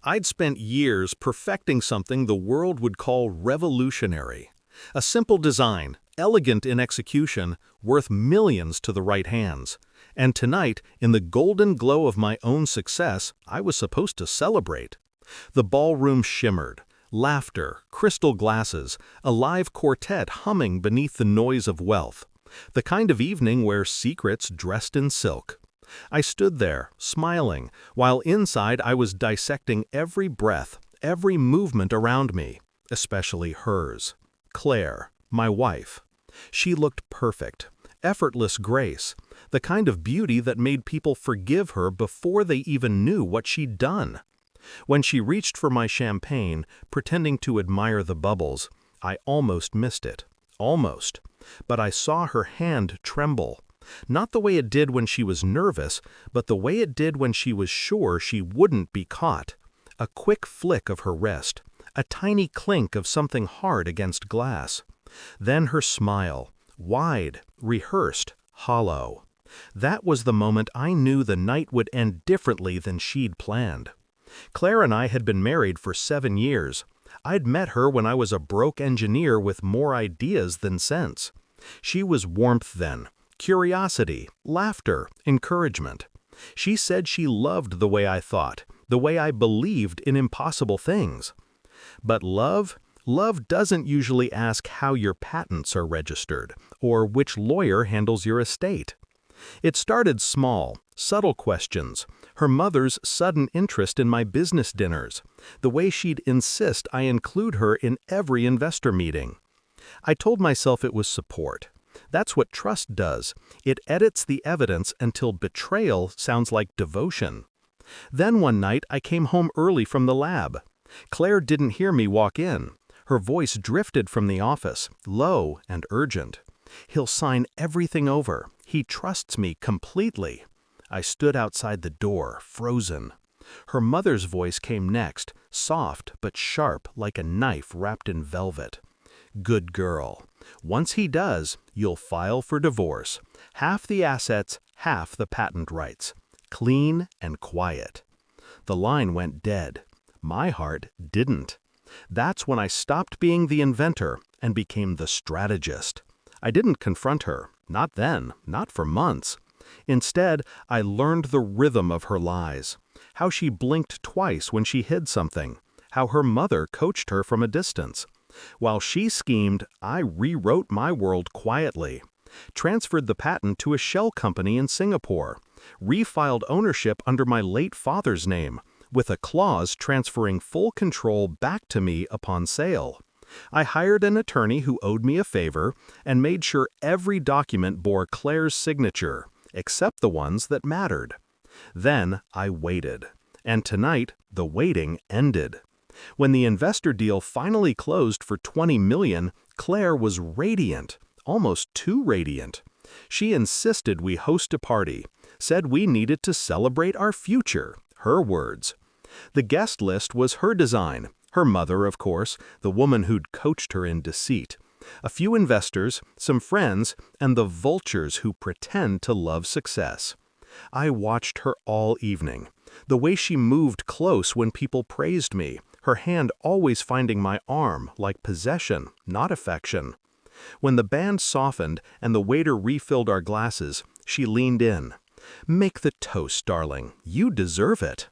I'd spent years perfecting something the world would call revolutionary. A simple design, elegant in execution, worth millions to the right hands. And tonight, in the golden glow of my own success, I was supposed to celebrate. The ballroom shimmered. Laughter, crystal glasses, a live quartet humming beneath the noise of wealth. The kind of evening where secrets dressed in silk. I stood there, smiling, while inside I was dissecting every breath, every movement around me, especially hers. Claire, my wife. She looked perfect, effortless grace, the kind of beauty that made people forgive her before they even knew what she'd done. When she reached for my champagne, pretending to admire the bubbles, I almost missed it. Almost. But I saw her hand tremble. Not the way it did when she was nervous, but the way it did when she was sure she wouldn't be caught. A quick flick of her wrist, a tiny clink of something hard against glass. Then her smile, wide, rehearsed, hollow. That was the moment I knew the night would end differently than she'd planned. Claire and I had been married for 7 years. I'd met her when I was a broke engineer with more ideas than sense. She was warmth then, curiosity, laughter, encouragement. She said she loved the way I thought, the way I believed in impossible things. But love doesn't usually ask how your patents are registered, or which lawyer handles your estate. It started small, subtle questions, her mother's sudden interest in my business dinners, the way she'd insist I include her in every investor meeting. I told myself it was support. That's what trust does. It edits the evidence until betrayal sounds like devotion. Then one night I came home early from the lab. Claire didn't hear me walk in. Her voice drifted from the office, low and urgent. "He'll sign everything over. He trusts me completely." I stood outside the door, frozen. Her mother's voice came next, soft but sharp like a knife wrapped in velvet. "Good girl. Once he does, you'll file for divorce. Half the assets, half the patent rights. Clean and quiet." The line went dead. My heart didn't. That's when I stopped being the inventor and became the strategist. I didn't confront her, not then, not for months. Instead, I learned the rhythm of her lies, how she blinked twice when she hid something, how her mother coached her from a distance. While she schemed, I rewrote my world quietly, transferred the patent to a shell company in Singapore, refiled ownership under my late father's name, with a clause transferring full control back to me upon sale. I hired an attorney who owed me a favor and made sure every document bore Claire's signature, except the ones that mattered. Then I waited. And tonight, the waiting ended. When the investor deal finally closed for $20 million, Claire was radiant, almost too radiant. She insisted we host a party, said we needed to celebrate our future, her words. The guest list was her design, her mother, of course, the woman who'd coached her in deceit. A few investors, some friends, and the vultures who pretend to love success. I watched her all evening. The way she moved close when people praised me, her hand always finding my arm like possession, not affection. When the band softened and the waiter refilled our glasses, she leaned in. "Make the toast, darling. You deserve it."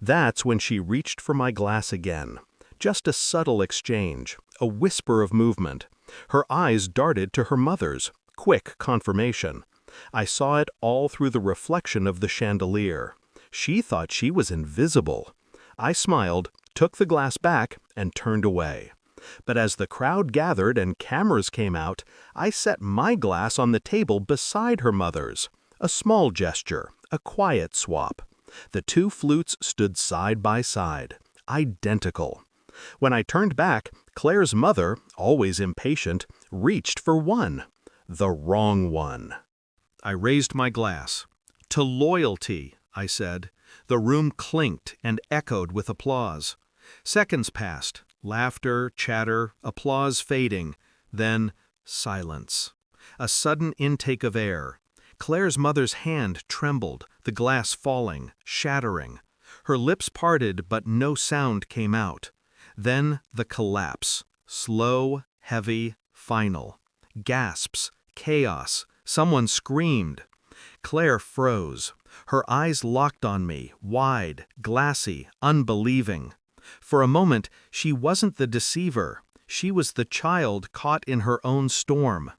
That's when she reached for my glass again. Just a subtle exchange, a whisper of movement. Her eyes darted to her mother's, quick confirmation. I saw it all through the reflection of the chandelier. She thought she was invisible. I smiled, took the glass back, and turned away. But as the crowd gathered and cameras came out, I set my glass on the table beside her mother's. A small gesture, a quiet swap. The two flutes stood side by side, identical. When I turned back, Claire's mother, always impatient, reached for one. The wrong one. I raised my glass. "To loyalty," I said. The room clinked and echoed with applause. Seconds passed, laughter, chatter, applause fading, then silence. A sudden intake of air. Claire's mother's hand trembled, the glass falling, shattering. Her lips parted, but no sound came out. Then the collapse. Slow, heavy, final. Gasps, chaos. Someone screamed. Claire froze. Her eyes locked on me, wide, glassy, unbelieving. For a moment, she wasn't the deceiver. She was the child caught in her own storm.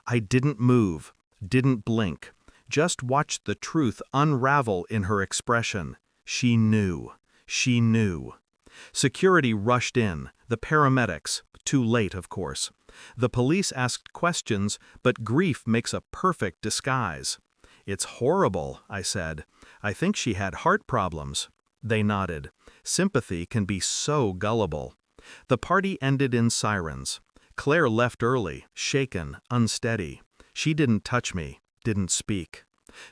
I didn't move, didn't blink, just watched the truth unravel in her expression. She knew. She knew. Security rushed in, the paramedics, too late, of course. The police asked questions, but grief makes a perfect disguise. "It's horrible," I said. "I think she had heart problems." They nodded. Sympathy can be so gullible. The party ended in sirens. Claire left early, shaken, unsteady. She didn't touch me, didn't speak.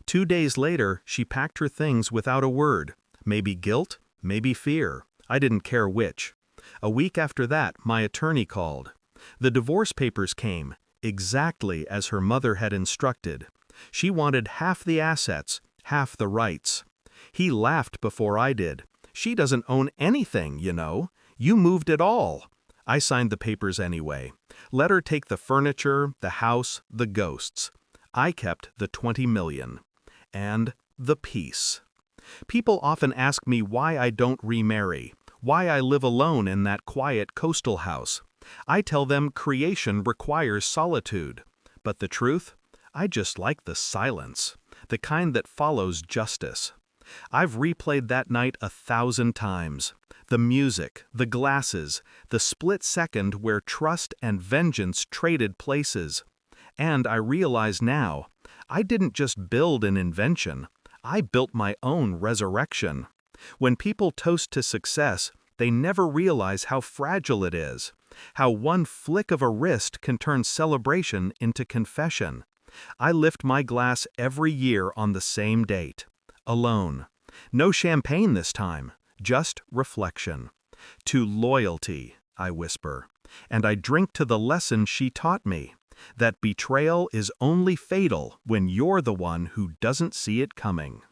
2 days later, she packed her things without a word. Maybe guilt, maybe fear. I didn't care which. A week after that, my attorney called. The divorce papers came, exactly as her mother had instructed. She wanted half the assets, half the rights. He laughed before I did. "She doesn't own anything, you know. You moved it all." I signed the papers anyway. Let her take the furniture, the house, the ghosts. I kept the 20 million. And the peace. People often ask me why I don't remarry, why I live alone in that quiet coastal house. I tell them creation requires solitude. But the truth? I just like the silence, the kind that follows justice. I've replayed that night 1,000 times. The music, the glasses, the split second where trust and vengeance traded places. And I realize now, I didn't just build an invention, I built my own resurrection. When people toast to success, they never realize how fragile it is, how one flick of a wrist can turn celebration into confession. I lift my glass every year on the same date. Alone. No champagne this time, just reflection. To loyalty, I whisper, and I drink to the lesson she taught me, that betrayal is only fatal when you're the one who doesn't see it coming.